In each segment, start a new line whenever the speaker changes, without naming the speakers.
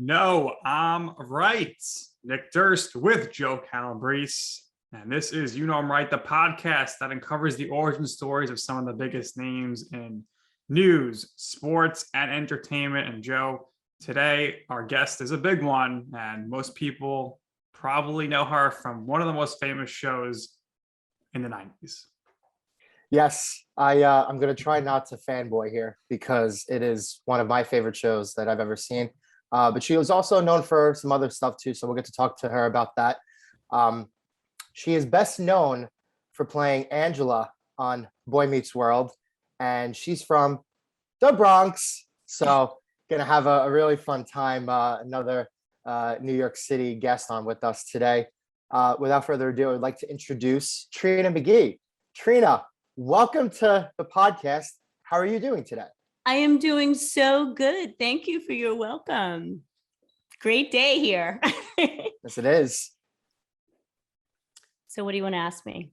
No, I'm right. Nick Durst with Joe Calabrese. And this is You Know I'm Right, the podcast that uncovers the origin stories of some of the biggest names in news, sports, and entertainment. And Joe, today our guest is a big one, and most people probably know her from one of the most famous shows in the 90s.
Yes, I'm going to try not to fanboy here because it is one of my favorite shows that I've ever seen. But she was also known for some other stuff too, so we'll get to talk to her about that. She is best known for playing Angela on Boy Meets World, and she's from the Bronx. So gonna have a really fun time. Another New York City guest on with us today. Without further ado, I'd like to introduce Trina McGee. Trina, welcome to the podcast. How are you doing today?
I am doing so good. Thank you for your welcome. Great day here.
Yes, it is.
So what do you want to ask me?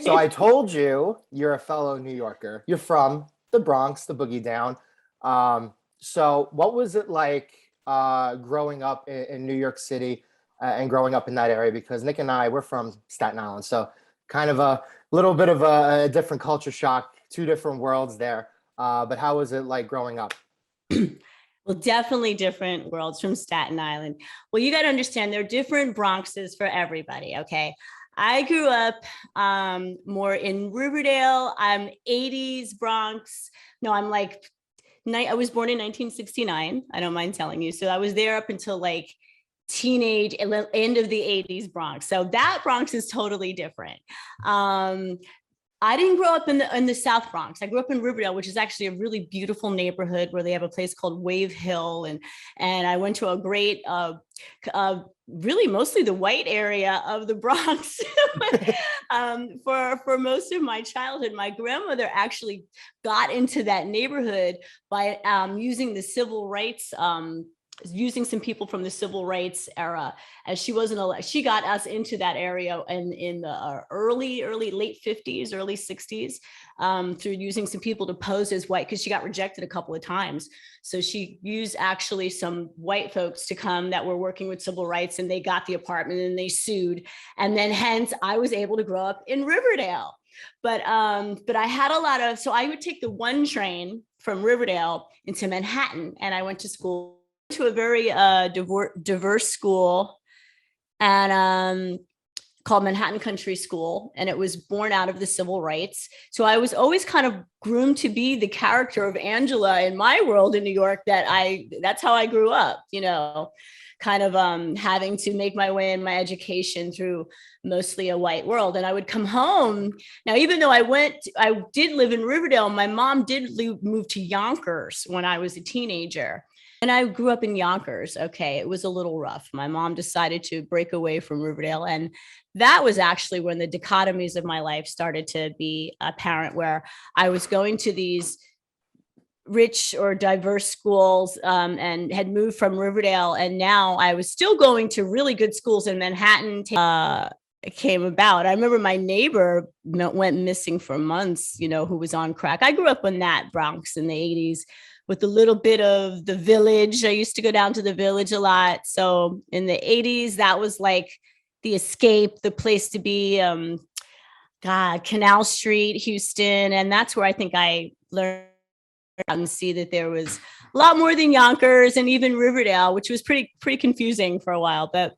So I told you you're a fellow New Yorker. You're from the Bronx, the boogie down. So what was it like growing up in New York City and growing up in that area? Because Nick and I, we're from Staten Island. So kind of a little bit of a different culture shock, two different worlds there. But how was it like growing up?
Well, definitely different worlds from Staten Island. Well, you got to understand there are different Bronxes for everybody. Okay. I grew up more in Riverdale. I'm 80s Bronx. No, I was born in 1969. I don't mind telling you. So I was there up until like teenage end of the 80s Bronx. So that Bronx is totally different. I didn't grow up in the South Bronx. I grew up in Riverdale, which is actually a really beautiful neighborhood where they have a place called Wave Hill. And I went to a great, really mostly the white area of the Bronx for most of my childhood. My grandmother actually got into that neighborhood by using the civil rights using some people from the civil rights era, as she got us into that area in the late 50s, early 60s, through using some people to pose as white, because she got rejected a couple of times. So she used actually some white folks to come that were working with civil rights, and they got the apartment and they sued. And then hence I was able to grow up in Riverdale. But I had so I would take the 1 train from Riverdale into Manhattan, and I went to school to a very diverse school and called Manhattan Country School, and it was born out of the civil rights. So I was always kind of groomed to be the character of Angela in my world in New York. That's how I grew up, kind of having to make my way in my education through mostly a white world. And I would come home. Now, even though I did live in Riverdale, my mom did move to Yonkers when I was a teenager. And I grew up in Yonkers. Okay, it was a little rough. My mom decided to break away from Riverdale. And that was actually when the dichotomies of my life started to be apparent, where I was going to these rich or diverse schools and had moved from Riverdale. And now I was still going to really good schools in Manhattan. It came about. I remember my neighbor went missing for months, who was on crack. I grew up in that Bronx in the 80s. With a little bit of the Village. I used to go down to the Village a lot. So in the 80s, that was like the escape, the place to be. Canal Street, Houston. And that's where I think I learned and see that there was a lot more than Yonkers and even Riverdale, which was pretty confusing for a while. But,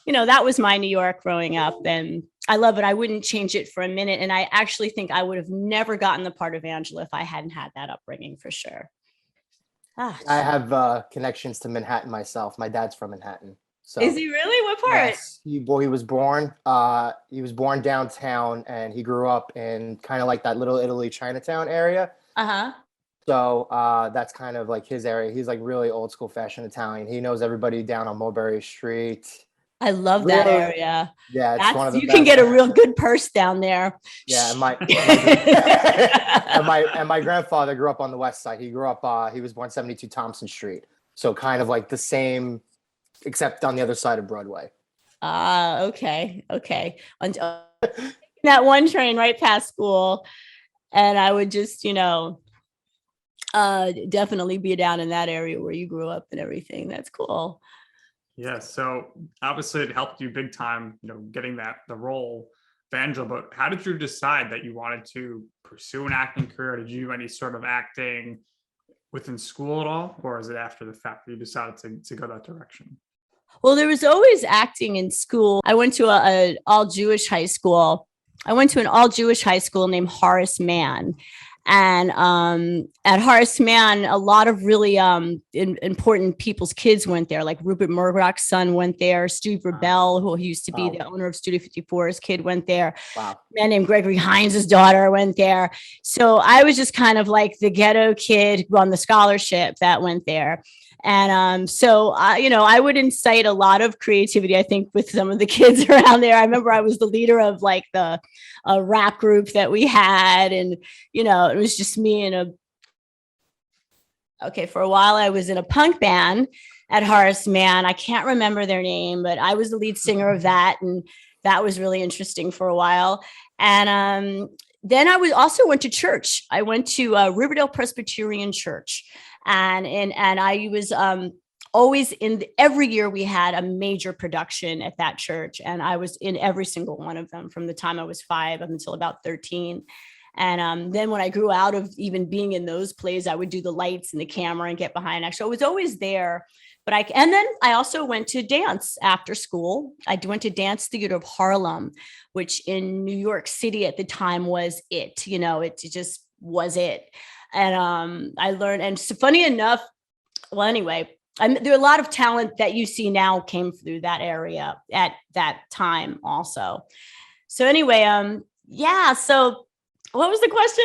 that was my New York growing up. And I love it. I wouldn't change it for a minute. And I actually think I would have never gotten the part of Angela if I hadn't had that upbringing, for sure.
I have connections to Manhattan myself. My dad's from Manhattan. So
is he really? What part?
Yes, he was born downtown, and he grew up in kind of like that Little Italy, Chinatown area. So that's kind of like his area. He's like really old school fashion Italian. He knows everybody down on Mulberry Street.
I love that area.
Yeah, it's one of the
you
best.
can get a real good purse down there.
Yeah, and my grandfather grew up on the west side. He grew up. He was born 72 Thompson Street, so kind of like the same, except on the other side of Broadway.
Okay. And, that 1 train right past school, and I would just, Definitely be down in that area where you grew up and everything. That's cool.
Yeah, so obviously it helped you big time, getting the role of Angela, but how did you decide that you wanted to pursue an acting career? Did you do any sort of acting within school at all? Or is it after the fact that you decided to go that direction?
Well, there was always acting in school. I went to an all Jewish high school. I went to an all Jewish high school named Horace Mann. And at Horace Mann, a lot of really important people's kids went there. Like Rupert Murdoch's son went there. Steve Rebell, who used to be the owner of Studio 54's kid, went there.
Wow.
A man named Gregory Hines' daughter went there. So I was just kind of like the ghetto kid on the scholarship that went there. And I would incite a lot of creativity, I think, with some of the kids around there. I remember I was the leader of like the rap group that we had. And, it was just me and for a while I was in a punk band at Horace Mann. I can't remember their name, but I was the lead singer of that. And that was really interesting for a while. And then I also went to church. I went to Riverdale Presbyterian Church. And I was always every year we had a major production at that church. And I was in every single one of them from the time I was 5 up until about 13. And then when I grew out of even being in those plays, I would do the lights and the camera and get behind action. So I was always there. And then I also went to dance after school. I went to Dance Theater of Harlem, which in New York City at the time was it. It just was it. And I learned, and so funny enough, well, anyway, there are a lot of talent that you see now came through that area at that time also. So anyway, so what was the question?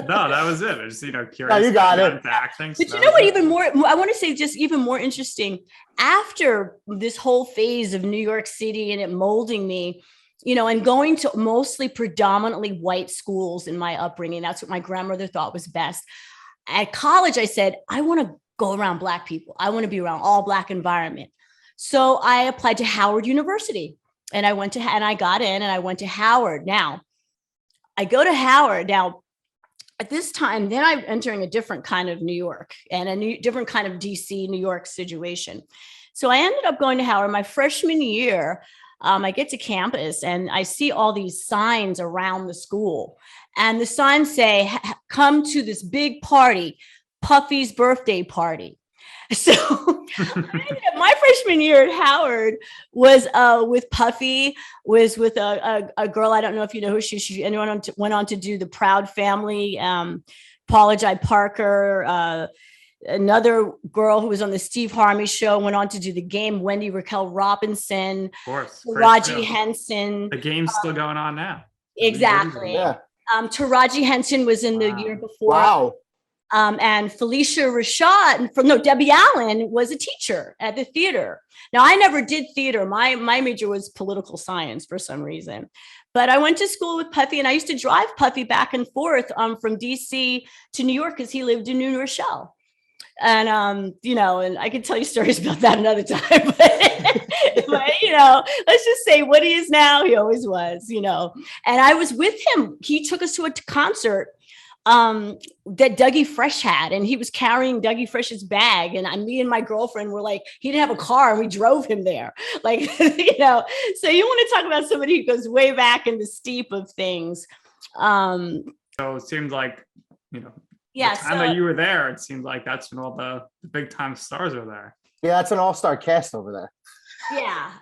No, that was it. I just, curious.
No, you got it.
Acting,
but what, even more, I want to say just even more interesting, after this whole phase of New York City and it molding me, and going to mostly predominantly white schools in my upbringing. That's what my grandmother thought was best. At college, I said, I want to go around Black people. I want to be around all Black environment. So I applied to Howard University and I got in and I went to Howard. Now I go to Howard. Now at this time, then I'm entering a different kind of New York and different kind of DC, New York situation. So I ended up going to Howard my freshman year. I get to campus and I see all these signs around the school, and the signs say, come to this big party, Puffy's birthday party. So my freshman year at Howard was with Puffy, was with a girl. I don't know if you know who she went on to do The Proud Family, Paula Jai Parker, another girl who was on the Steve Harvey Show went on to do The Game, Wendy Raquel Robinson,
of course,
Taraji Henson.
The game's still going on now.
Exactly.
Yeah.
Taraji Henson was in the year before.
Wow.
And Felicia Rashad Debbie Allen was a teacher at the theater. Now, I never did theater. My major was political science for some reason. But I went to school with Puffy, and I used to drive Puffy back and forth from DC to New York because he lived in New Rochelle. And, and I could tell you stories about that another time, but let's just say what he is now, he always was, and I was with him. He took us to a concert that Dougie Fresh had, and he was carrying Dougie Fresh's bag. And me and my girlfriend were like, he didn't have a car and we drove him there. Like, so you want to talk about somebody who goes way back in the steep of things.
So it seemed like,
yeah,
the time that you were there, it seemed like that's when all the big time stars were there.
Yeah, that's an all-star cast over there.
Yeah.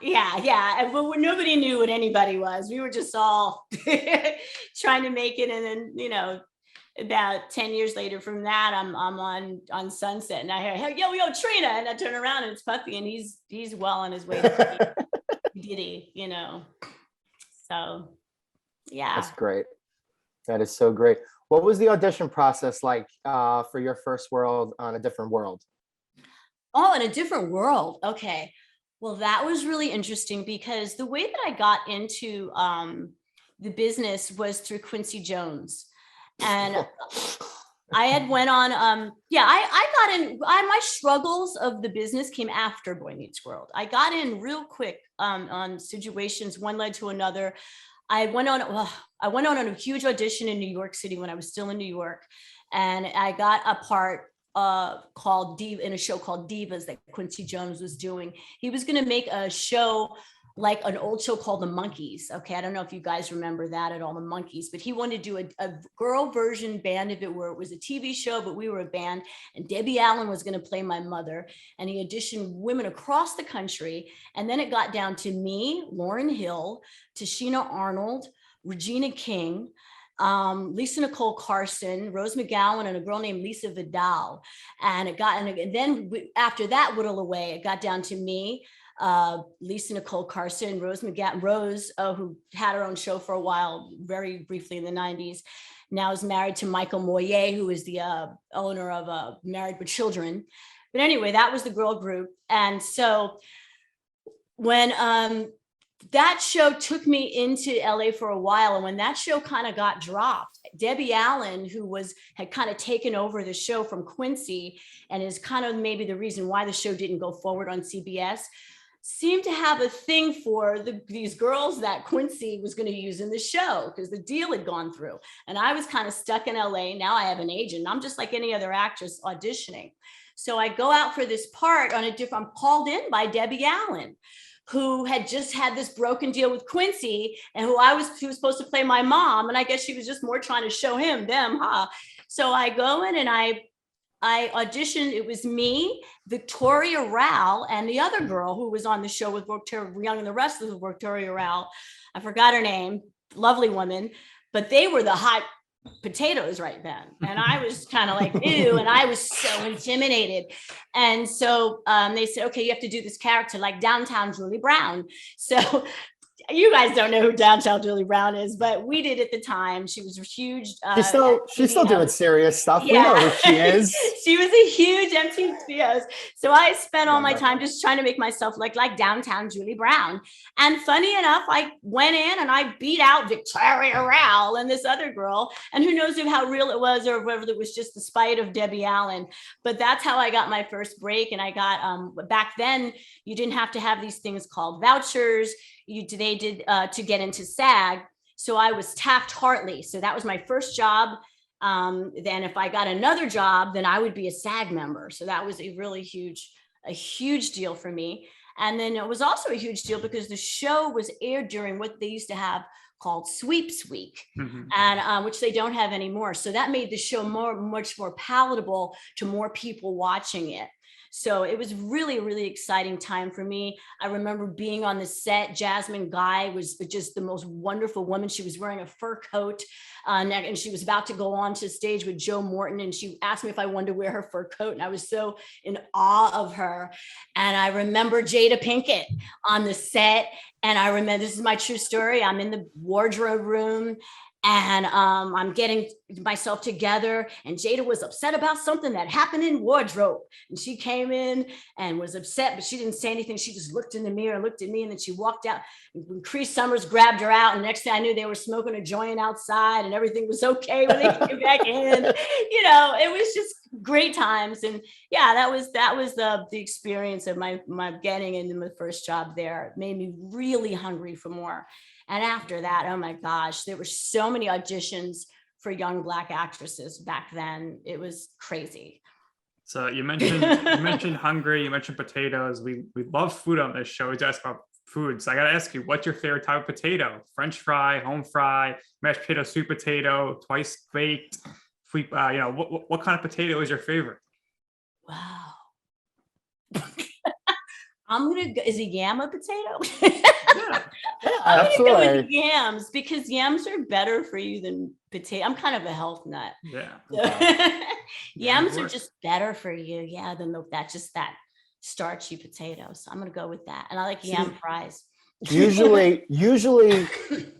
And nobody knew what anybody was. We were just all trying to make it. And then, about 10 years later from that, I'm on Sunset, and I hear, hey, yo, Trina, and I turn around and it's Puffy, and he's well on his way to Diddy, So, yeah.
That's great. That is so great. What was the audition process like for your first world on A Different World?
Oh, in A Different World. Okay. Well, that was really interesting because the way that I got into the business was through Quincy Jones. And I had went on, I got in, my struggles of the business came after Boy Meets World. I got in real quick on situations, one led to another. I went on a huge audition in New York City when I was still in New York, and I got a part called Diva in a show called Divas that Quincy Jones was doing. He was going to make a show like an old show called The Monkees. Okay, I don't know if you guys remember that at all, The Monkees, but he wanted to do a girl version band of it where it was a TV show, but we were a band, and Debbie Allen was going to play my mother, and he auditioned women across the country. And then it got down to me, Lauryn Hill, Tashina Arnold, Regina King, Lisa Nicole Carson, Rose McGowan, and a girl named Lisa Vidal. And after that whittle away, it got down to me, Lisa Nicole Carson, Rose McGowan, who had her own show for a while, very briefly in the 90s, now is married to Michael Moyer, who is the owner of Married with Children. But anyway, that was the girl group. And so when that show took me into LA for a while, and when that show kind of got dropped, Debbie Allen, who had kind of taken over the show from Quincy and is kind of maybe the reason why the show didn't go forward on CBS, seemed to have a thing for these girls that Quincy was going to use in the show because the deal had gone through. And I was kind of stuck in LA. Now I have an agent. I'm just like any other actress auditioning. So I go out for this part I'm called in by Debbie Allen, who had just had this broken deal with Quincy, and who was supposed to play my mom. And I guess she was just more trying to show them, huh? So I go in and I auditioned. It was me, Victoria Rao, and the other girl who was on the show with Victoria Young and the rest of the Victoria Rao. I forgot her name, lovely woman, but they were the hot potatoes right then. And I was kind of like, ew, and I was so intimidated. And so they said, okay, you have to do this character like downtown Julie Brown. So you guys don't know who downtown Julie Brown is, but we did at the time. She was a huge.
She's still doing serious stuff.
Yeah.
We know who she is.
She was a huge MTV host. So I spent all my time just trying to make myself look like downtown Julie Brown. And funny enough, I went in and I beat out Victoria Rao and this other girl. And who knows how real it was or whether it was just the spite of Debbie Allen. But that's how I got my first break. And I got back then, you didn't have to have these things called vouchers. They did to get into SAG. So I was Taft-Hartley. So that was my first job. Then if I got another job, then I would be a SAG member. So that was a really huge deal for me. And then it was also a huge deal because the show was aired during what they used to have called Sweeps Week, and which they don't have anymore. So that made the show much more palatable to more people watching it. So it was really, really exciting time for me. I remember being on the set. Jasmine Guy was just the most wonderful woman. She was wearing a fur coat and she was about to go on to stage with Joe Morton. And she asked me if I wanted to wear her fur coat. And I was so in awe of her. And I remember Jada Pinkett on the set. And I remember, this is my true story. I'm in the wardrobe room and I'm getting myself together, and Jada was upset about something that happened in wardrobe. And she came in and was upset, but she didn't say anything. She just looked in the mirror, looked at me, and then she walked out. And Cree Summers grabbed her out, and next thing I knew, they were smoking a joint outside, and everything was okay when they came back in. You know, it was just great times. And yeah, that was the experience of my getting into my first job there. It made me really hungry for more. And after that, oh my gosh, there were so many auditions for young Black actresses back then. It was crazy.
So you mentioned hungry, you mentioned potatoes. We love food on this show. We just ask about food. So I got to ask you, what's your favorite type of potato? French fry, home fry, mashed potato, sweet potato, twice baked, sweet, what kind of potato is your favorite?
Wow. Is a yam a potato?
Yeah,
absolutely.
I'm gonna go with yams because yams are better for you than potato. I'm kind of a health nut.
Yeah.
Yams are just better for you, than that starchy potato. So I'm gonna go with that. And I like yam fries.
Usually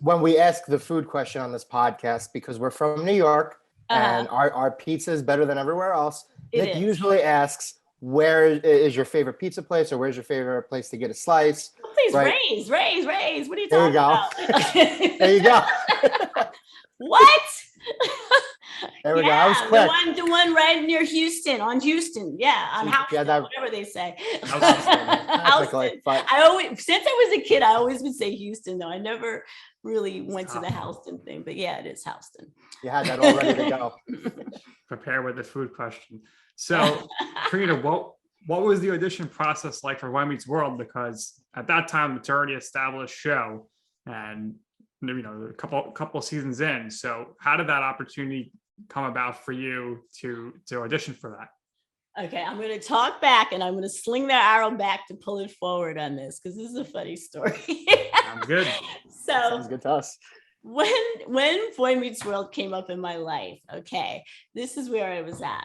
when we ask the food question on this podcast, because we're from New York and our pizza is better than everywhere else, Nick usually asks, where is your favorite pizza place, or where's your favorite place to get a slice?
Oh, please, right? Raise. What are you talking about?
There you go.
What?
There we go. I was quick.
The one right near Houston, on Houston. Yeah, on Houston, whatever they say.
Technically, but
I always, since I was a kid, I always would say Houston, though. I never really went to the Houston thing, but yeah, it is Houston.
you had that all ready to go.
Prepare with the food question. So, Trina, what was the audition process like for Boy Meets World? Because at that time, it's already established show, and a couple seasons in. So, how did that opportunity come about for you to audition for that?
Okay, I'm going to talk back, and I'm going to sling that arrow back to pull it forward on this, because this is a funny story.
Sounds good.
So,
sounds good to us.
When Boy Meets World came up in my life, okay, this is where I was at.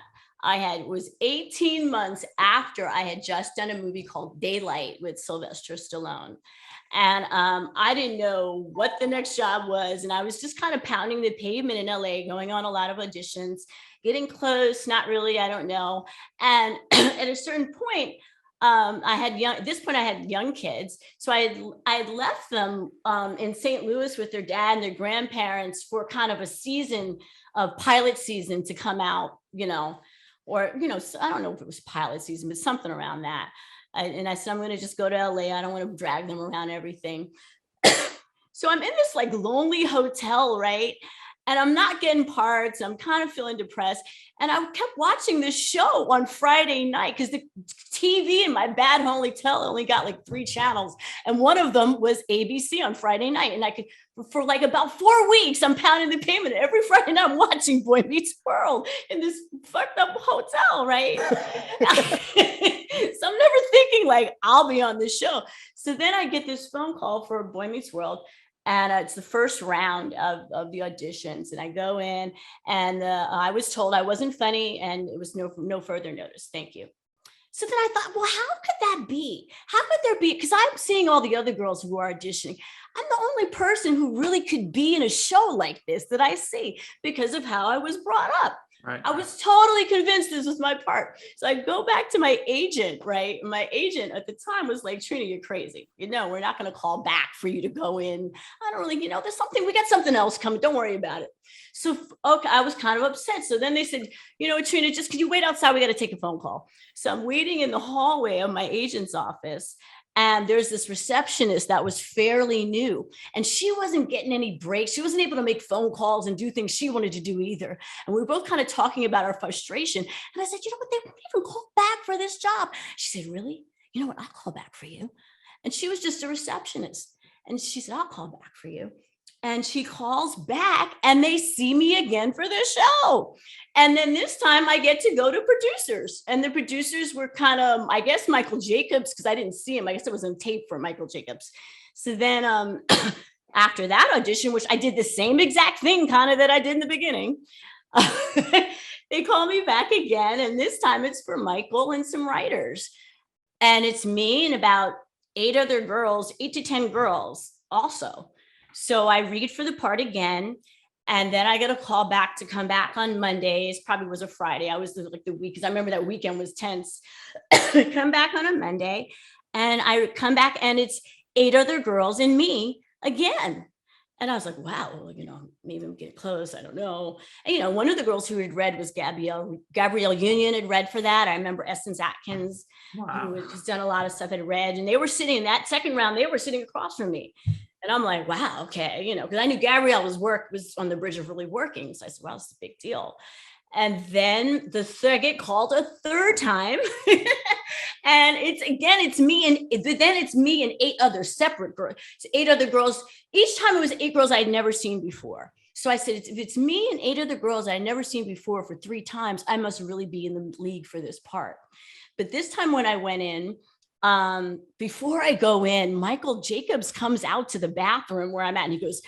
Was 18 months after I had just done a movie called Daylight with Sylvester Stallone. And I didn't know what the next job was. And I was just kind of pounding the pavement in LA, going on a lot of auditions, getting close, not really, I don't know. And at a certain point, at this point I had young kids. So I had left them in St. Louis with their dad and their grandparents for kind of a season of pilot season to come out, or, I don't know if it was pilot season, but something around that. And I said, I'm going to just go to LA. I don't want to drag them around everything. So I'm in this like lonely hotel, right? And I'm not getting parts. I'm kind of feeling depressed. And I kept watching this show on Friday night because the TV in my bad hotel only got like 3 channels. And one of them was ABC on Friday night. And I could, for like about 4 weeks, I'm pounding the pavement. Every Friday night I'm watching Boy Meets World in this fucked up hotel, right? So I'm never thinking like I'll be on this show. So then I get this phone call for Boy Meets World. And it's the first round of the auditions. And I go in and I was told I wasn't funny and it was no further notice. Thank you. So then I thought, well, how could that be? How could there be? Because I'm seeing all the other girls who are auditioning. I'm the only person who really could be in a show like this that I see because of how I was brought up.
Right.
I was totally convinced this was my part. So I go back to my agent, right? My agent at the time was like, Trina, you're crazy. We're not going to call back for you to go in. I don't really, we got something else coming. Don't worry about it. So, okay, I was kind of upset. So then they said, Trina, just could you wait outside? We got to take a phone call. So I'm waiting in the hallway of my agent's office. And there's this receptionist that was fairly new and she wasn't getting any breaks. She wasn't able to make phone calls and do things she wanted to do either. And we were both kind of talking about our frustration. And I said, you know what? They won't even call back for this job. She said, really? You know what? I'll call back for you. And she was just a receptionist. And she said, I'll call back for you. And she calls back and they see me again for the show. And then this time I get to go to producers. And the producers were kind of, I guess, Michael Jacobs, because I didn't see him. I guess it was on tape for Michael Jacobs. So then after that audition, which I did the same exact thing kind of that I did in the beginning, they call me back again. And this time it's for Michael and some writers. And it's me and about 8 to 10 girls also. So I read for the part again, and then I get a call back to come back on Mondays. Probably was a Friday. I was like the week, because I remember that weekend was tense. Come back on a Monday, and I come back, and it's 8 other girls and me again. And I was like, wow, maybe I'm getting close. I don't know. And, one of the girls who had read was Gabrielle Union had read for that. I remember Essence Atkins,
Wow.
who has done a lot of stuff, had read, and they were sitting in that second round. They were sitting across from me. And I'm like, wow, okay, because I knew Gabrielle was on the bridge of really working. So I said, wow, it's a big deal. And then I get called a third time. And it's me and 8 other separate girls. So 8 other girls. Each time it was 8 girls I'd never seen before. So I said, if it's me and 8 other girls I'd never seen before for 3 times, I must really be in the league for this part. But this time when I went in, before I go in, Michael Jacobs comes out to the bathroom where I'm at, and he goes,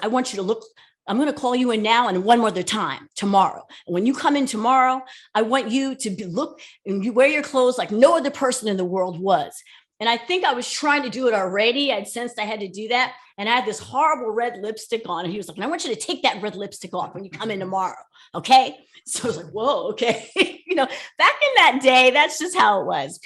I want you to look. I'm going to call you in now and one more time tomorrow. And when you come in tomorrow, I want you to look and you wear your clothes like no other person in the world was. And I think I was trying to do it already. I'd sensed I had to do that. And I had this horrible red lipstick on. And he was like, I want you to take that red lipstick off when you come in tomorrow. Okay. So I was like, whoa, okay. Back in that day, that's just how it was.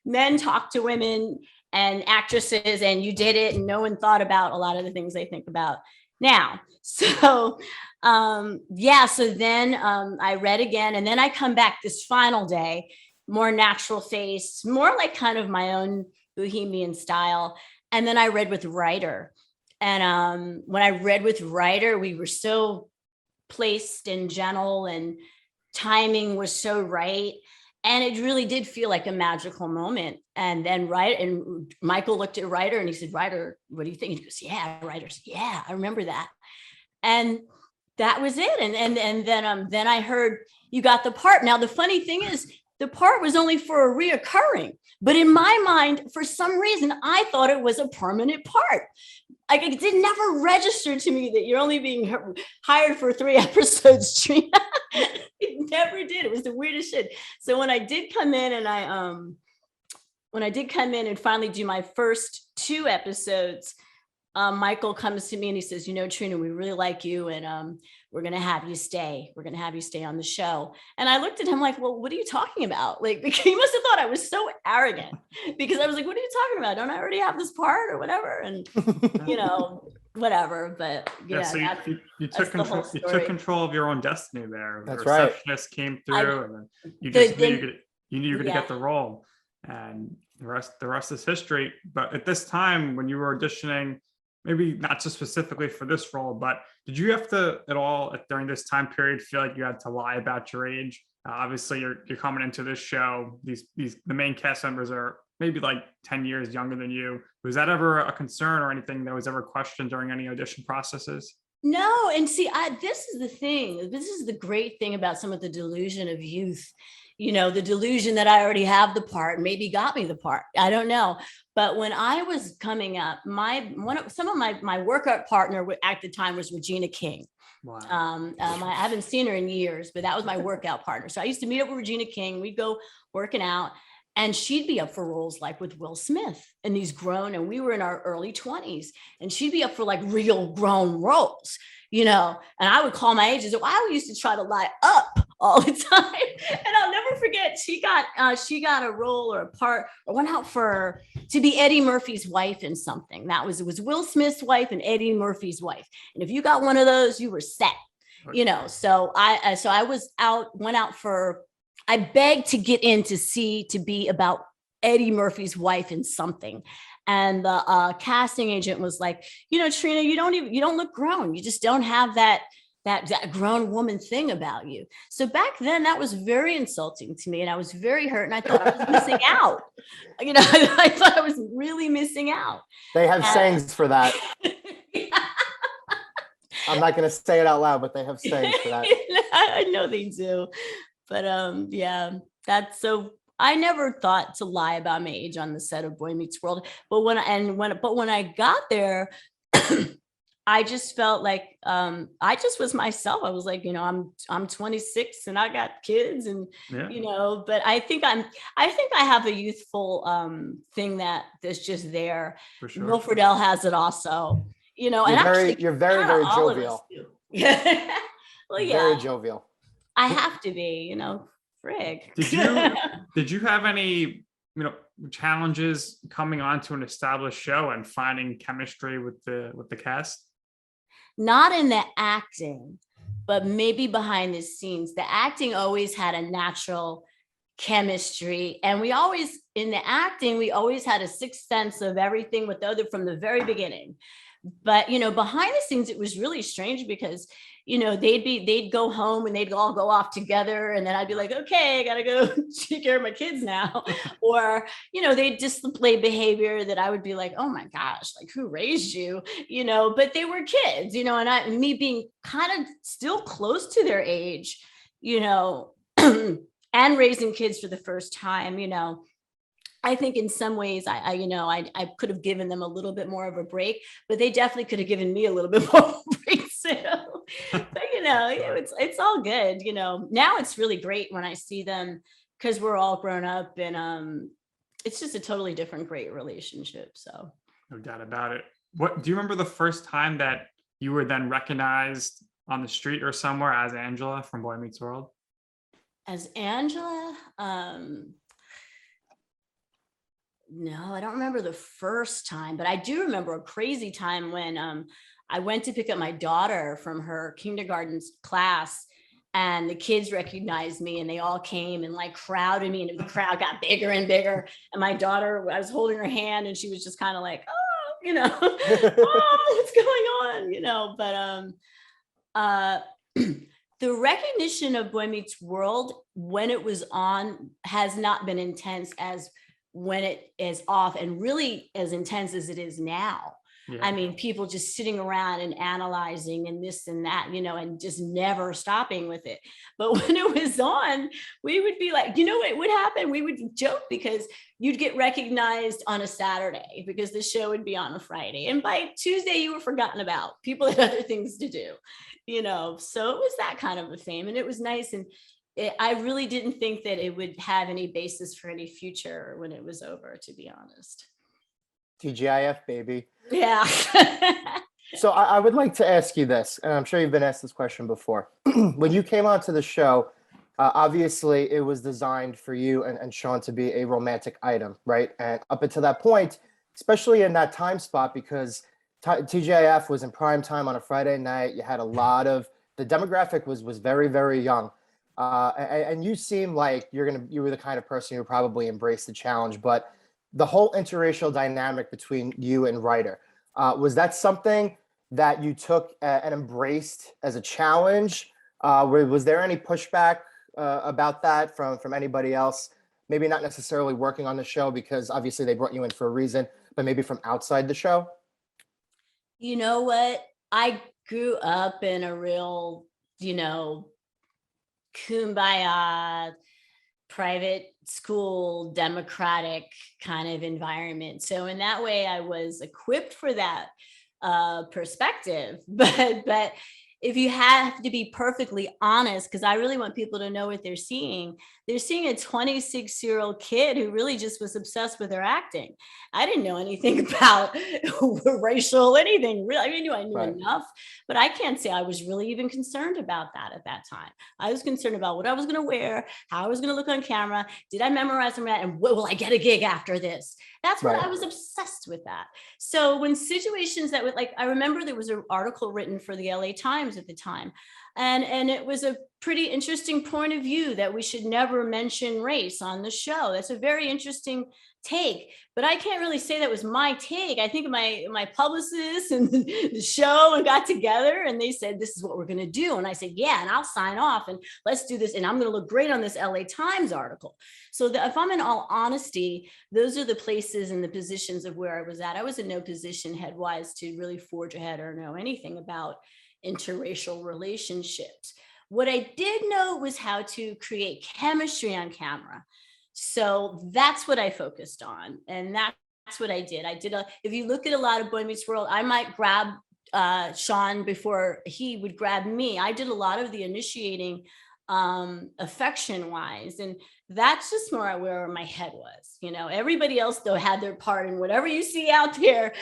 Men talk to women and actresses, and you did it, and no one thought about a lot of the things they think about now. So Yeah, so then I read again, and then I come back this final day, more natural face, more like kind of my own bohemian style. And then I read with Ryder. And when I read with Ryder, we were so placed and gentle, and timing was so right. And it really did feel like a magical moment. And then Michael looked at Ryder and he said, Ryder, what do you think? And he goes, yeah, Ryder said, yeah, I remember that. And that was it. And then I heard you got the part. Now, the funny thing is, the part was only for a reoccurring, but in my mind, for some reason, I thought it was a permanent part. Like, it did never register to me that you're only being hired for 3 episodes, Trina. It never did. It was the weirdest shit. So when I did come in and finally do my first 2 episodes, Michael comes to me and he says, Trina, we really like you, and we're going to have you stay. We're going to have you stay on the show. And I looked at him like, well, what are you talking about? Like, he must have thought I was so arrogant, because I was like, what are you talking about? Don't I already have this part or whatever? And, whatever. But
so you took control. You took control of your own destiny there.
That's
the receptionist came through, and then you just knew you were going to get the role, and the rest is history. But at this time, when you were auditioning, maybe not just specifically for this role, but did you have to at all during this time period feel like you had to lie about your age? Obviously, you're coming into this show. The main cast members are maybe like 10 years younger than you. Was that ever a concern or anything that was ever questioned during any audition processes?
No, and see, this is the thing. This is the great thing about some of the delusion of youth. The delusion that I already have the part maybe got me the part. I don't know. But when I was coming up, some of my workout partner at the time was Regina King.
Wow.
I haven't seen her in years, but that was my workout partner. So I used to meet up with Regina King. We'd go working out, and she'd be up for roles like with Will Smith and these grown, and we were in our early 20s, and she'd be up for like real grown roles, and I would call my agents. So I used to try to lie up all the time. And I'll never forget, she got a role or a part, or went out to be Eddie Murphy's wife in something. It was Will Smith's wife and Eddie Murphy's wife. And if you got one of those, you were set, So I begged to get in to be about Eddie Murphy's wife in something. And the casting agent was like, Trina, you don't look grown. You just don't have that grown woman thing about you. So back then, that was very insulting to me, and I was very hurt, and I thought I was missing out. I thought I was really missing out.
They have sayings for that. I'm not going to say it out loud, but they have sayings for that.
I know they do. But that's so. I never thought to lie about my age on the set of Boy Meets World. But when I got there, I just felt like I just was myself. I was like, I'm 26 and I got kids, and but I think I have a youthful thing that's just there. For sure. Will Friedle has it also,
you're very jovial.
Well, yeah,
very jovial.
I have to be, frig.
Did you have any challenges coming onto an established show and finding chemistry with the cast?
Not in the acting, but maybe behind the scenes. The acting always had a natural chemistry, and in the acting we always had a sixth sense of everything with the other from the very beginning. But behind the scenes, it was really strange because they'd go home and they'd all go off together, and then I'd be like, okay, I gotta go take care of my kids now. Or they'd display behavior that I would be like, oh my gosh, like, who raised you? But they were kids, and me being kind of still close to their age, and raising kids for the first time, I think in some ways I could have given them a little bit more of a break, but they definitely could have given me a little bit more of a break too. But it's all good. Now it's really great when I see them, because we're all grown up, and it's just a totally different, great relationship. So
no doubt about it. What do you remember the first time that you were then recognized on the street or somewhere as Angela from Boy Meets World?
As Angela? No, I don't remember the first time, but I do remember a crazy time when I went to pick up my daughter from her kindergarten class, and the kids recognized me, and they all came and like crowded me, and the crowd got bigger and bigger. And my daughter, I was holding her hand, and she was just kind of like, oh, oh, what's going on, but the recognition of Boy Meets World when it was on has not been intense as when it is off, and really as intense as it is now.
Yeah.
I mean, people just sitting around and analyzing and this and that, and just never stopping with it. But when it was on, we would be like, what would happen? We would joke because you'd get recognized on a Saturday because the show would be on a Friday. And by Tuesday, you were forgotten about. People had other things to do, So it was that kind of a fame, and it was nice. And I really didn't think that it would have any basis for any future when it was over, to be honest.
TGIF, baby.
Yeah.
So I would like to ask you this, and I'm sure you've been asked this question before. When you came onto the show, obviously it was designed for you and Sean to be a romantic item, right? And up until that point, especially in that time spot, because TGIF was in prime time on a Friday night, you had a lot of, the demographic was very, very young. And you seem like you were the kind of person who would probably embrace the challenge, but the whole interracial dynamic between you and Ryder, was that something that you took and embraced as a challenge? Was there any pushback about that from anybody else? Maybe not necessarily working on the show, because obviously they brought you in for a reason, but maybe from outside the show?
You know what? I grew up in a real, kumbaya, private school, democratic kind of environment. So in that way, I was equipped for that perspective. But if you have to be perfectly honest, because I really want people to know what they're seeing a 26-year-old kid who really just was obsessed with her acting. I didn't know anything about racial anything. Really, I knew
Right.
enough, but I can't say I was really even concerned about that at that time. I was concerned about what I was going to wear, how I was going to look on camera. Did I memorize them, and will I get a gig after this? That's what
Right.
I was obsessed with that. So when situations that would, I remember there was an article written for the LA Times at the time. And it was a pretty interesting point of view that we should never mention race on the show. That's a very interesting take, but I can't really say that was my take. I think my publicist and the show and got together and they said, this is what we're going to do. And I said, yeah, and I'll sign off and let's do this. And I'm going to look great on this LA Times article. So if I'm in all honesty, those are the places and the positions of where I was at. I was in no position headwise to really forge ahead or know anything about interracial relationships. What I did know was how to create chemistry on camera. So that's what I focused on. And that's what I did. If you look at a lot of Boy Meets World, I might grab Sean before he would grab me. I did a lot of the initiating affection wise. And that's just more where my head was. Everybody else though had their part, and whatever you see out there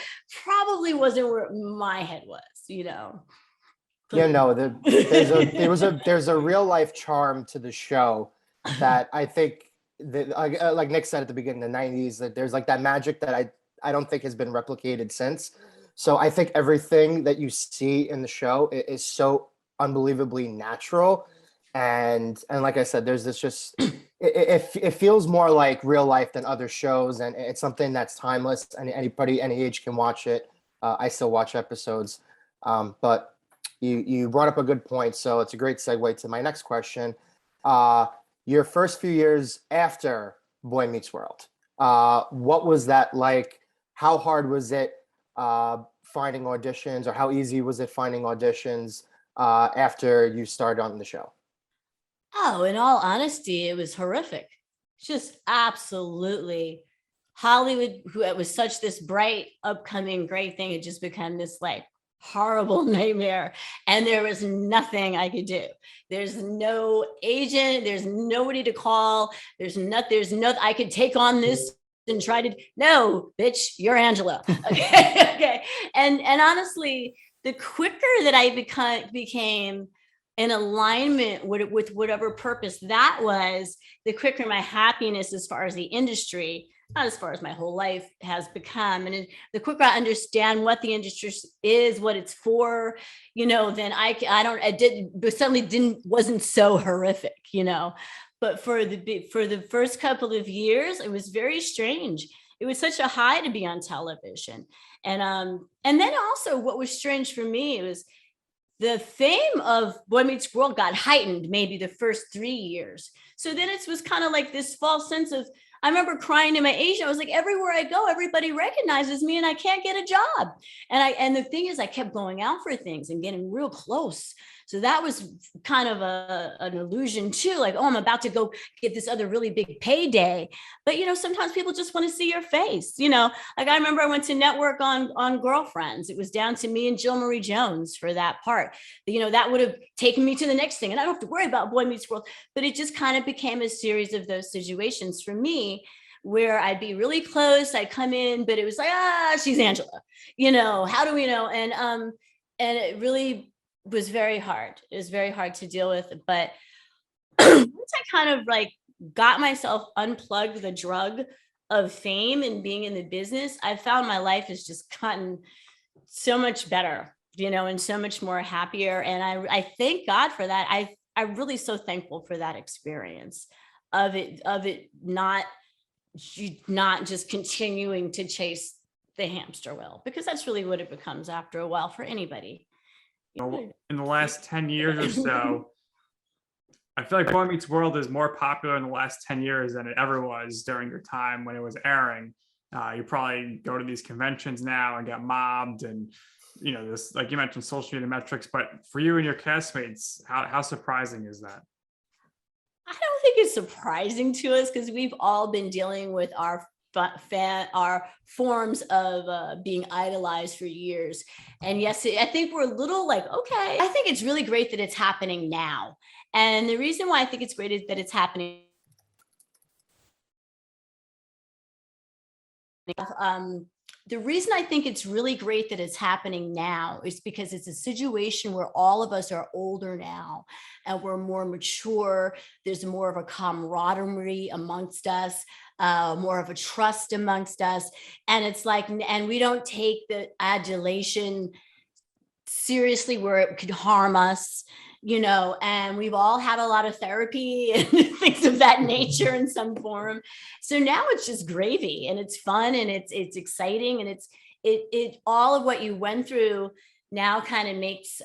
probably wasn't where my head was,
Yeah, no, there's a real life charm to the show that I think that, like Nick said at the beginning, the 90s, that there's like that magic that I don't think has been replicated since. So I think everything that you see in the show is so unbelievably natural. And like I said, there's this just, it feels more like real life than other shows. And it's something that's timeless, and anybody, any age can watch it. I still watch episodes. But you brought up a good point. So it's a great segue to my next question. Your first few years after Boy Meets World, what was that like? How hard was it finding auditions, or how easy was it finding auditions after you started on the show?
Oh, in all honesty, it was horrific. Just absolutely. Hollywood, who it was such this bright, upcoming, great thing, it just became this horrible nightmare. And there was nothing I could do. There's no agent, there's nobody to call. There's nothing I could take on this and try to, no, bitch, you're Angela. Okay. And honestly, the quicker that I became in alignment with whatever purpose that was, the quicker my happiness as far as the industry not as far as my whole life has become. And the quicker I understand what the industry is, what it's for, then but certainly wasn't so horrific, but for the first couple of years, it was very strange. It was such a high to be on television. And then also what was strange for me, it was the fame of Boy Meets World got heightened maybe the first 3 years. So then it was kind of like this false sense of, I remember crying to my agent. I was like, everywhere I go, everybody recognizes me and I can't get a job. And the thing is, I kept going out for things and getting real close. So that was kind of an illusion too, like, oh, I'm about to go get this other really big payday. But, sometimes people just want to see your face, like I remember I went to network on Girlfriends. It was down to me and Jill Marie Jones for that part. That would have taken me to the next thing. And I don't have to worry about Boy Meets World, but it just kind of became a series of those situations for me where I'd be really close. I'd come in, but it was like, she's Angela, how do we know? And it really was very hard. It was very hard to deal with. But once I kind of like got myself unplugged the drug of fame and being in the business, I found my life has just gotten so much better, and so much more happier. And I thank God for that. I'm really so thankful for that experience of it not just continuing to chase the hamster wheel, because that's really what it becomes after a while for anybody.
In the last 10 years or so, I feel like Boy Meets World is more popular in the last 10 years than it ever was during your time when it was airing. You probably go to these conventions now and get mobbed, and this, like you mentioned, social media metrics. But for you and your castmates, how surprising is that?
I don't think it's surprising to us, because we've all been dealing with our forms of being idolized for years. And yes, I think we're a little like, okay, I think it's really great that it's happening now. And the reason why I think it's great is that it's happening. The reason I think it's really great that it's happening now is because it's a situation where all of us are older now and we're more mature. There's more of a camaraderie amongst us, more of a trust amongst us. And it's like, and we don't take the adulation seriously where it could harm us. And we've all had a lot of therapy and things of that nature in some form. So now it's just gravy, and it's fun, and it's exciting, and it all of what you went through now kind of makes,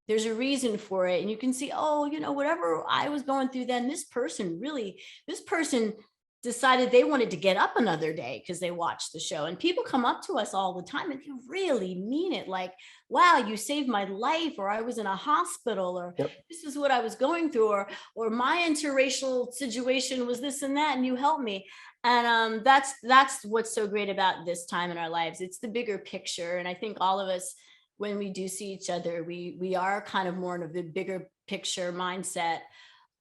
there's a reason for it. And you can see, whatever I was going through then, this person decided they wanted to get up another day because they watched the show. And people come up to us all the time and they really mean it. Like, wow, you saved my life, or I was in a hospital, or this is what I was going through, or my interracial situation was this and that, and you helped me. And that's what's so great about this time in our lives. It's the bigger picture. And I think all of us, when we do see each other, we are kind of more in a bigger picture mindset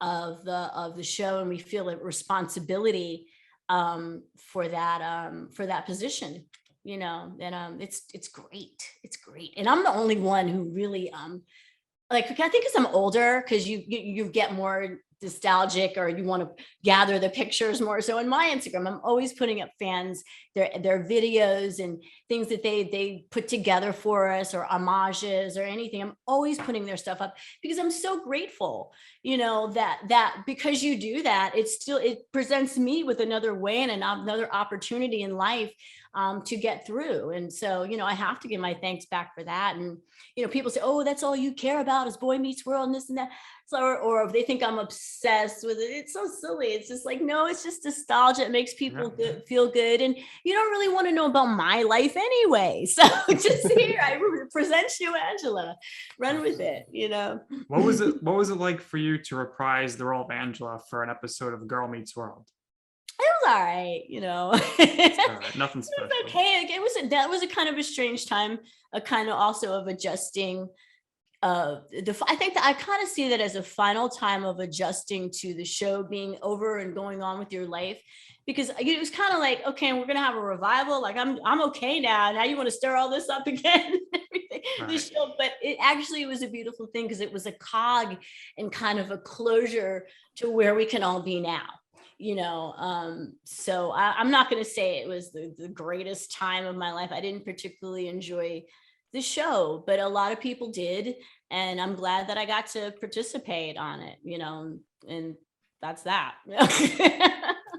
of the show, and we feel a responsibility for that position, and it's great. And I'm the only one who really like, I think because I'm older, because you get more nostalgic, or you want to gather the pictures more. So in my Instagram, I'm always putting up fans, their videos and things that they put together for us, or homages or anything. I'm always putting their stuff up because I'm so grateful, that because you do that, it presents me with another way and another opportunity in life to get through. And so, I have to give my thanks back for that. And, people say, oh, that's all you care about is Boy Meets World and this and that. So, or if they think I'm obsessed with it, it's so silly. It's just like, no, it's just nostalgia. It makes people feel good. And you don't really want to know about my life anyway. So just here, I present you Angela, run with it,
What was it like for you to reprise the role of Angela for an episode of Girl Meets World?
It was all right,
All right, nothing special.
It was okay. That was a kind of a strange time, a kind of also of adjusting. I think that I kind of see that as a final time of adjusting to the show being over and going on with your life, because it was kind of like, okay, we're gonna have a revival. Like I'm okay now. Now you want to stir all this up again, everything. Right. The show, but it actually was a beautiful thing because it was a cog and kind of a closure to where we can all be now. So I'm not going to say it was the greatest time of my life. I didn't particularly enjoy the show, but a lot of people did. And I'm glad that I got to participate on it, and that's that.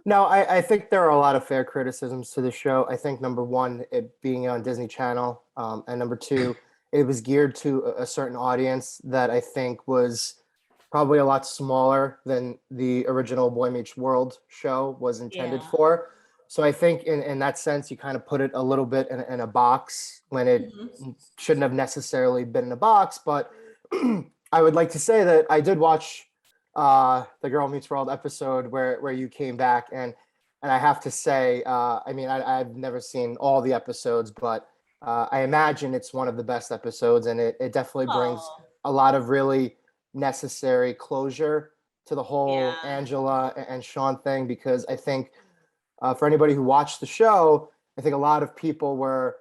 No, I think there are a lot of fair criticisms to the show. I think number one, it being on Disney Channel, and number two, it was geared to a certain audience that I think was probably a lot smaller than the original Boy Meets World show was intended
Yeah.
for. So I think in that sense, you kind of put it a little bit in a box when it
Mhm.
shouldn't have necessarily been in a box. But I would like to say that I did watch the Girl Meets World episode where you came back, and I have to say, I mean, I've never seen all the episodes, but I imagine it's one of the best episodes, and it definitely brings
Oh,
a lot of really necessary closure to the whole
yeah.
Angela and Sean thing, because I think for anybody who watched the show, I think a lot of people were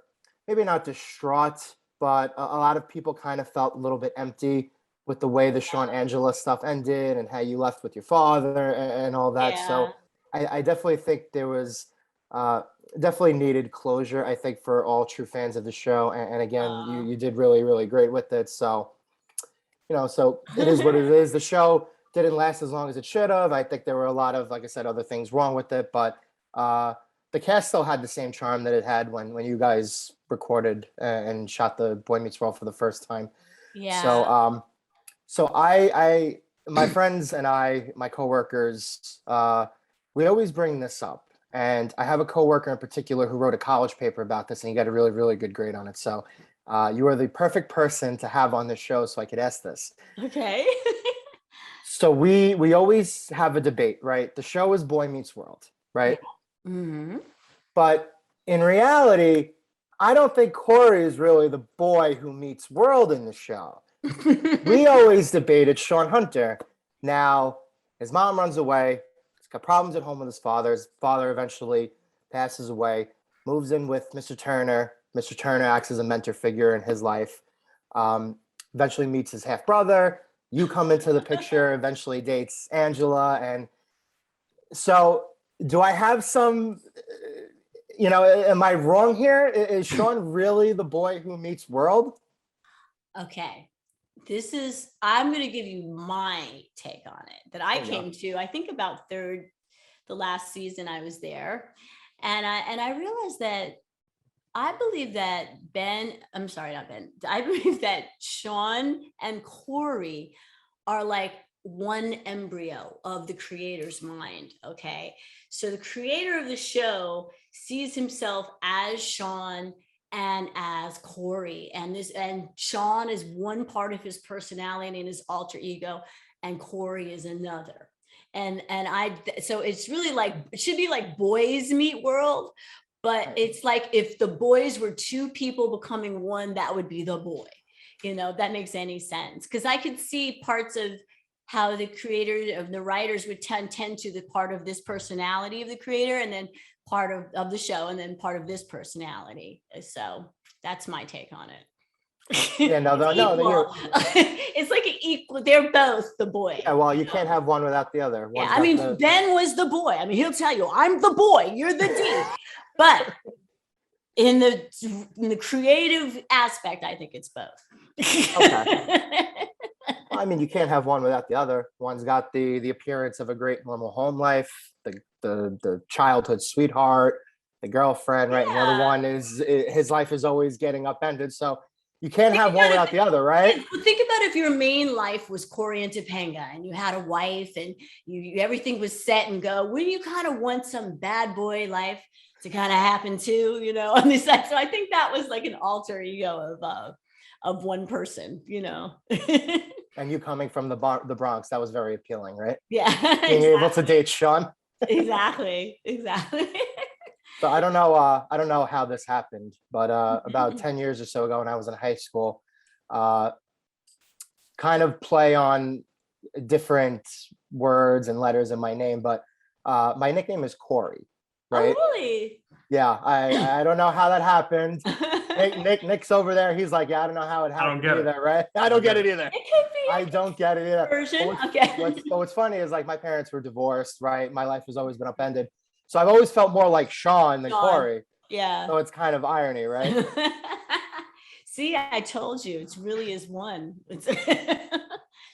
maybe not distraught, but a lot of people kind of felt a little bit empty with the way the Sean Angela stuff ended and how you left with your father and all that.
Yeah.
So I definitely think there was definitely needed closure, I think, for all true fans of the show. And again, you did really, really great with it. So, so it is what it is. The show didn't last as long as it should have. I think there were a lot of, like I said, other things wrong with it, but the cast still had the same charm that it had when you guys recorded and shot the Boy Meets World for the first time.
Yeah.
So my friends and my coworkers, we always bring this up. And I have a coworker in particular who wrote a college paper about this, and he got a really, really good grade on it. So you are the perfect person to have on this show, so I could ask this.
Okay.
So we always have a debate, right? The show is Boy Meets World, right?
Mm-hmm.
But in reality, I don't think Corey is really the boy who meets world in the show. We always debated Sean Hunter. Now, his mom runs away. He's got problems at home with his father. His father eventually passes away, moves in with Mr. Turner. Mr. Turner acts as a mentor figure in his life. Eventually meets his half brother. You come into the picture, eventually dates Angela. And so, do I have some, am I wrong here? Is Sean really the boy who meets world?
Okay. I'm going to give you my take on it that I came to, I think about the last season I was there. And I realized that I believe that I believe that Sean and Corey are like one embryo of the creator's mind. Okay. So the creator of the show sees himself as Sean and as Corey, and Sean is one part of his personality and his alter ego, and Corey is another. So it's really like, it should be like Boys Meet World, but it's like if the boys were two people becoming one, that would be the boy. If that makes any sense. Because I could see parts of how the creator of the writers would tend to the part of this personality of the creator, and then part of the show, and then part of this personality. So that's my take on it.
Yeah, no,
It's like an equal. They're both the boy.
Yeah, well, you can't have one without the other.
Yeah, I mean, Ben was the boy. I mean, he'll tell you, I'm the boy, you're the D. But in the creative aspect, I think it's both.
Okay. Well, I mean, you can't have one without the other. One's got the appearance of a great normal home life, the childhood sweetheart, the girlfriend, right? And the other one is his life is always getting upended. So you can't have one without the other, right?
Think about if your main life was Corey and Tapanga, and you had a wife, and everything was set and go. Wouldn't you kind of want some bad boy life to kind of happen too? On this side. So I think that was like an alter ego of one person.
And you coming from the Bronx, that was very appealing, right?
Yeah,
being able to date Sean.
Exactly.
So I don't know how this happened, but about 10 years or so ago when I was in high school, kind of play on different words and letters in my name, but my nickname is Corey, right?
Oh, really?
Yeah, I don't know how that happened. Nick's over there. He's like, yeah, I don't know how it happened either, right? I don't get it either.
It could be.
I don't get it either.
version.
But what's funny is like my parents were divorced, right? My life has always been upended. So I've always felt more like Sean than Corey.
Yeah.
So it's kind of irony, right?
See, I told you, it really is one. It's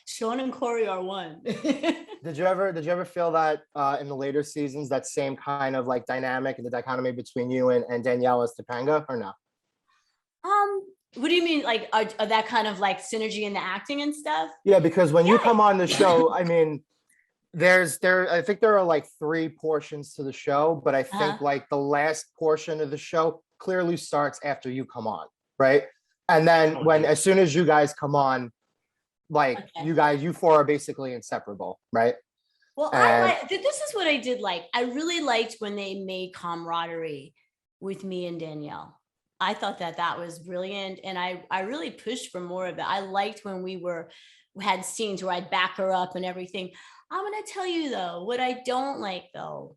Sean and Corey are one.
Did you ever feel that in the later seasons, that same kind of like dynamic and the dichotomy between you and Danielle as Topanga, or no?
What do you mean, like that kind of like synergy in the acting and stuff?
Yeah, because when you come on the show, I mean, I think there are like 3 portions to the show, but I think like the last portion of the show clearly starts after you come on, right? And then as soon as you guys come on, like you 4 are basically inseparable, right?
Well, this is what I did like. I really liked when they made camaraderie with me and Danielle. I thought that was brilliant, and I really pushed for more of it. I liked when we had scenes where I'd back her up and everything. I'm gonna tell you though, what I don't like though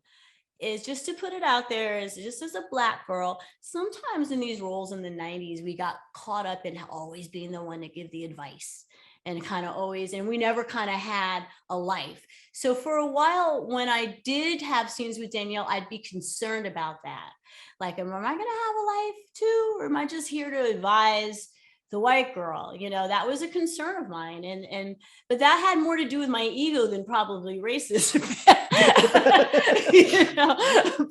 is, just to put it out there, is just as a Black girl, sometimes in these roles in the 90s, we got caught up in always being the one to give the advice. And kind of always, and we never kind of had a life. So for a while, when I did have scenes with Danielle, I'd be concerned about that. Like, am I going to have a life too? Or am I just here to advise the white girl? You know, that was a concern of mine. But that had more to do with my ego than probably racism. You know?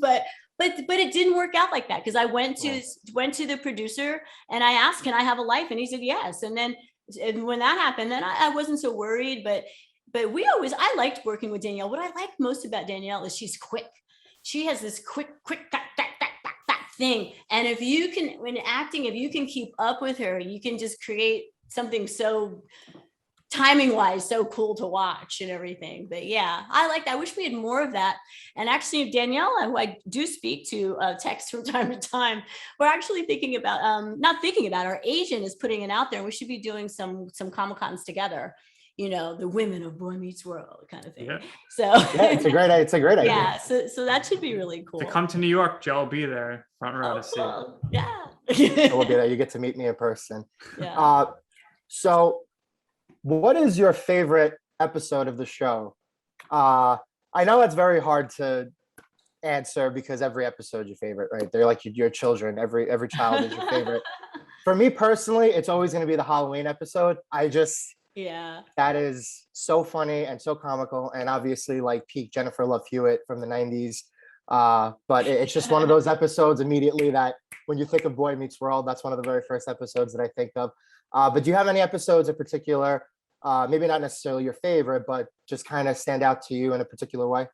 But it didn't work out like that, because I went to the producer and I asked, can I have a life? And he said, yes. And when that happened, then I wasn't so worried, but I liked working with Danielle. What I like most about Danielle is she's quick. She has this quick thing. And if you can, when acting, if you can keep up with her, you can just create something so timing wise, so cool to watch and everything. But yeah, I like that. I wish we had more of that. And actually Danielle, who I do speak to text from time to time, we're actually thinking about, our agent is putting it out there. We should be doing some Comic-Cons together, you know, the women of Boy Meets World kind of thing. Yeah. So
yeah, it's a great idea.
Yeah, so that should be really cool.
To come to New York, Joe will be there, front row to see.
Cool. Yeah.
We'll be there. You get to meet me in person.
Yeah.
So what is your favorite episode of the show? I know that's very hard to answer because every episode is your favorite, right? They're like your children. Every child is your favorite. For me personally, it's always going to be the Halloween episode. That is so funny and so comical, and obviously like peak Jennifer Love Hewitt from the 90s. But it's just one of those episodes immediately that when you think of Boy Meets World, that's one of the very first episodes that I think of. But do you have any episodes in particular, maybe not necessarily your favorite, but just kind of stand out to you in a particular way?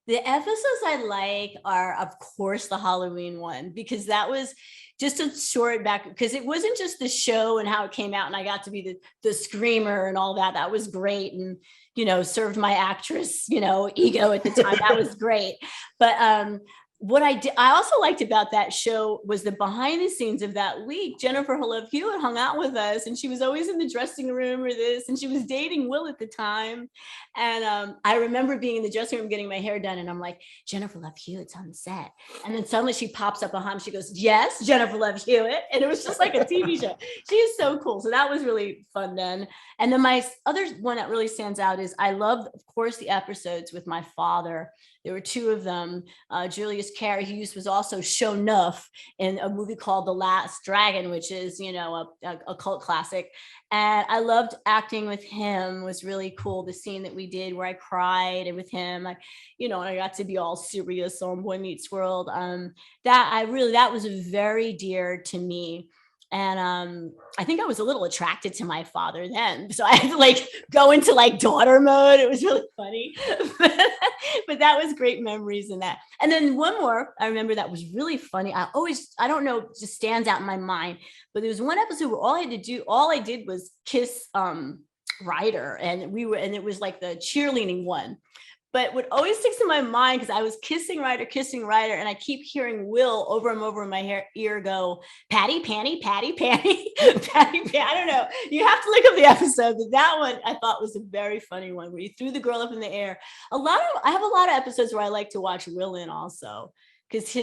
The episodes I like are, of course, the Halloween one, because that was just a short back, because it wasn't just the show and how it came out and I got to be the screamer and all that. That was great. And, you know, served my actress, you know, ego at the time. That was great. But what I also liked about that show was the behind the scenes of that week. Jennifer Love Hewitt hung out with us, and she was always in the dressing room or this, and she was dating Will at the time. And I remember being in the dressing room getting my hair done, and I'm like, Jennifer Love Hewitt's on the set. And then suddenly she pops up behind me. She goes, yes, Jennifer Love Hewitt. And it was just like a TV show. She is so cool. So that was really fun then. And then my other one that really stands out is I love, of course, the episodes with my father. There were 2 of them. Julius Carey, who was also Sho'nuff in a movie called The Last Dragon, which is, you know, a cult classic. And I loved acting with him. It was really cool. The scene that we did where I cried with him, like, you know, and I got to be all serious on Boy Meets World. That was very dear to me. And I think I was a little attracted to my father then. So I had to like go into like daughter mode. It was really funny. But that was great memories in that. And then one more, I remember that was really funny. I don't know, just stands out in my mind. But there was one episode where all I did was kiss Ryder. And it was like the cheerleading one. But what always sticks in my mind, because I was kissing Ryder, and I keep hearing Will over and over in my ear go, Patty, Panty, Patty, Panty, Patty, Panty. I don't know. You have to look up the episode. But that one I thought was a very funny one where you threw the girl up in the air. I have a lot of episodes where I like to watch Will in also, because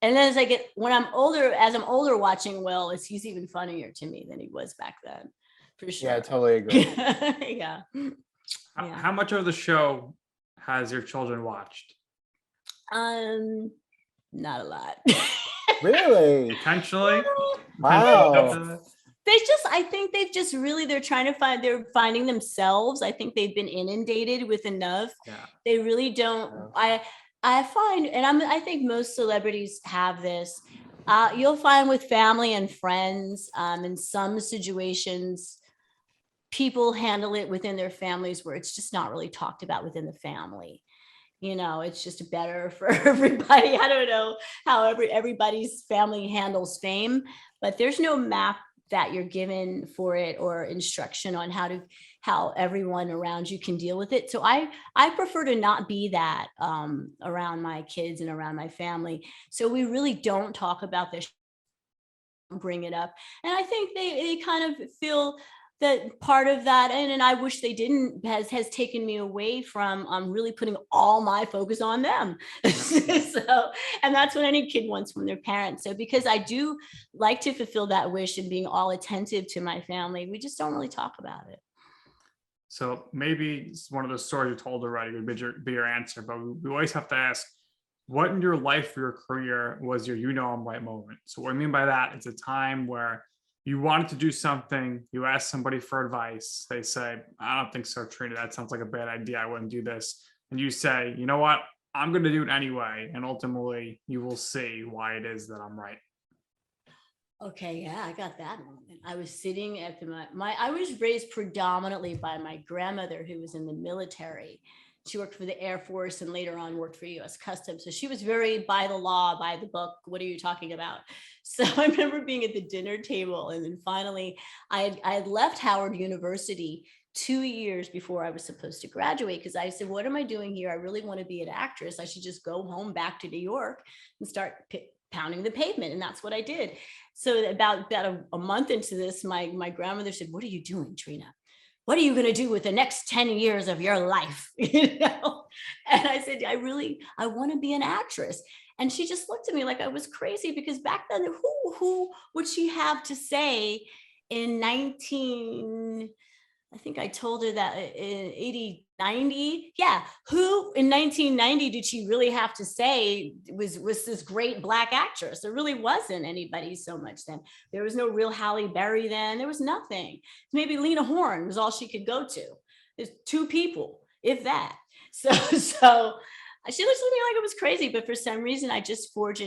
and then as I'm older watching Will, he's even funnier to me than he was back then. for sure.
Yeah, I totally agree.
Yeah. Yeah.
How much of the show
Yeah. Yeah.
how much of the show has your children watched?
Not a lot.
Really?
Potentially?
Wow.
They just, I think they've just really, they're finding themselves. I think they've been inundated with enough.
Yeah.
They really don't. I find, and I think most celebrities have this. You'll find with family and friends, in some situations, people handle it within their families where it's just not really talked about within the family. It's just better for everybody. I don't know how everybody's family handles fame, but there's no map that you're given for it or instruction on how everyone around you can deal with it. So I prefer to not be that around my kids and around my family. So we really don't talk about this, bring it up. And I think they kind of feel that part of that, and I wish they didn't, has taken me away from really putting all my focus on them. So, and that's what any kid wants from their parents. So because I do like to fulfill that wish and being all attentive to my family, we just don't really talk about it.
So maybe it's one of those stories you told already would be your answer, but we always have to ask, what in your life or your career was your I'm right moment? So what I mean by that, it's a time where you wanted to do something, you ask somebody for advice, they say, I don't think so, Trina, that sounds like a bad idea, I wouldn't do this. And you say, you know what, I'm going to do it anyway. And ultimately, you will see why it is that I'm right.
Okay, yeah, I got that moment. I was sitting at I was raised predominantly by my grandmother, who was in the military. She worked for the Air Force and later on worked for U.S. Customs. So she was very by the law, by the book. What are you talking about? So I remember being at the dinner table, and then finally I had left Howard University 2 years before I was supposed to graduate, because I said, what am I doing here? I really want to be an actress. I should just go home back to New York and start pounding the pavement. And that's what I did. So about a month into this, my grandmother said, what are you doing, Trina? What are you going to do with the next 10 years of your life? And I said, I want to be an actress. And she just looked at me like I was crazy, because back then, who would she have to say in I think I told her that in 90. Yeah. Who in 1990 did she really have to say was this great Black actress? There really wasn't anybody so much then. There was no real Halle Berry then. There was nothing. Maybe Lena Horne was all she could go to. There's 2 people, if that. So she looked at me like it was crazy, but for some reason I just forged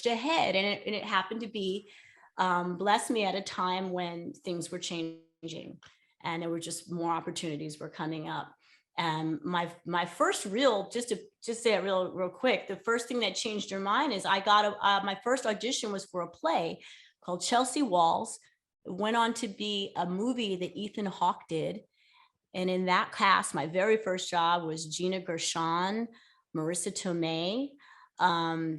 ahead. And it happened to be, bless me, at a time when things were changing. And there were just more opportunities were coming up. And my first real, just to say it real quick, the first thing that changed her mind is I got my first audition was for a play called Chelsea Walls. It went on to be a movie that Ethan Hawke did. And in that cast, my very first job was Gina Gershon, Marissa Tomei,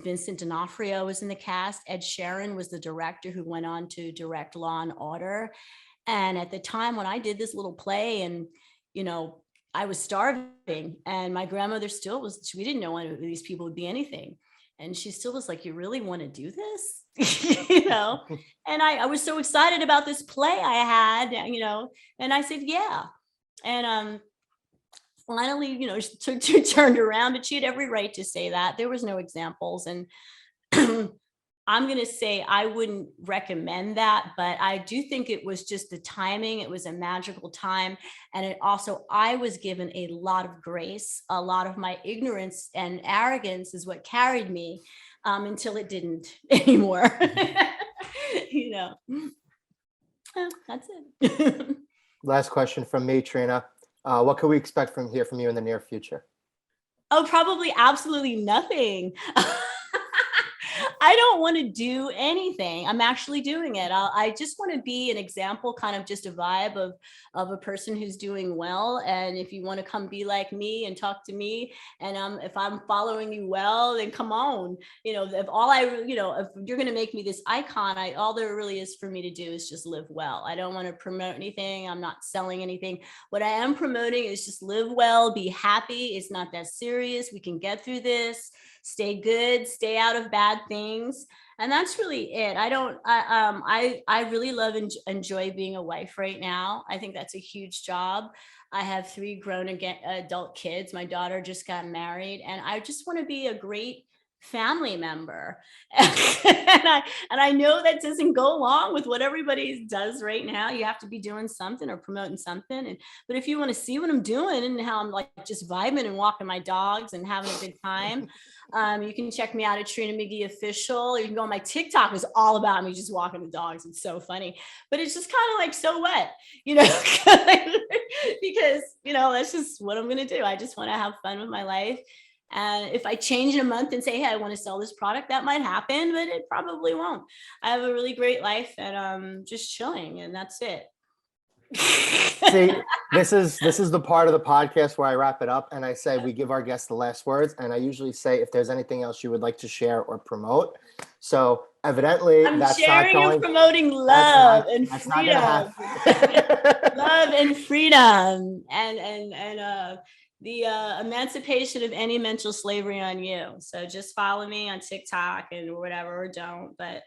Vincent D'Onofrio was in the cast. Ed Sheeran was the director who went on to direct Law and Order. And at the time when I did this little play, and, I was starving, and my grandmother still was, we didn't know one of these people would be anything. And she still was like, you really want to do this? And I was so excited about this play I had, and I said, yeah. And finally, she turned around, but she had every right to say that. There was no examples. And I'm going to say I wouldn't recommend that, but I do think it was just the timing. It was a magical time. And it also, I was given a lot of grace. A lot of my ignorance and arrogance is what carried me until it didn't anymore. That's it.
Last question from me, Trina. What can we expect from you in the near future?
Oh, probably absolutely nothing. I don't want to do anything. I'm actually doing it. I just want to be an example, kind of just a vibe of a person who's doing well. And if you want to come be like me and talk to me, and if I'm following you well, then come on. If you're going to make me this icon, all there really is for me to do is just live well. I don't want to promote anything. I'm not selling anything. What I am promoting is just live well, be happy. It's not that serious. We can get through this. stay good, stay out of bad things. And that's really it. I really love and enjoy being a wife right now. I think that's a huge job. I have 3 grown adult kids. My daughter just got married, and I just want to be a great family member. And I know that doesn't go along with what everybody does right now. You have to be doing something or promoting something. But if you want to see what I'm doing and how I'm like just vibing and walking my dogs and having a good time, you can check me out at Trina McGee Official. You can go on my TikTok. It's all about me just walking the dogs. It's so funny, but it's just kind of like, so what, because, that's just what I'm going to do. I just want to have fun with my life. And if I change in a month and say, hey, I want to sell this product, that might happen, but it probably won't. I have a really great life, and just chilling, and that's it.
See, this is the part of the podcast where I wrap it up and I say we give our guests the last words, and I usually say if there's anything else you would like to share or promote. So evidently,
I'm
that's
sharing
not going.
and promoting love and
that's
freedom,
not gonna
love and freedom, and the emancipation of any mental slavery on you. So just follow me on TikTok and whatever, or don't, but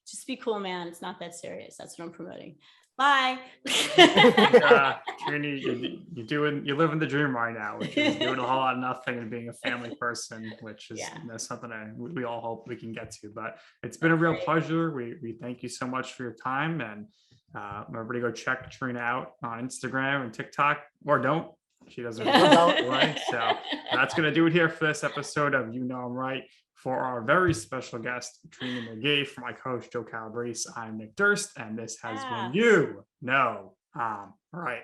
just be cool, man. It's not that serious. That's what I'm promoting. Bye.
Trina, you're living the dream right now, which is doing a whole lot of nothing and being a family person, which is something that we all hope we can get to. But it's been a real pleasure. We thank you so much for your time, and everybody go check Trina out on Instagram and TikTok, or don't. She doesn't really. So that's going to do it here for this episode of You Know I'm Right. For our very special guest, Trina McGee, for my co-host, Joe Calabrese, I'm Nick Durst, and this has been You Know I'm Right.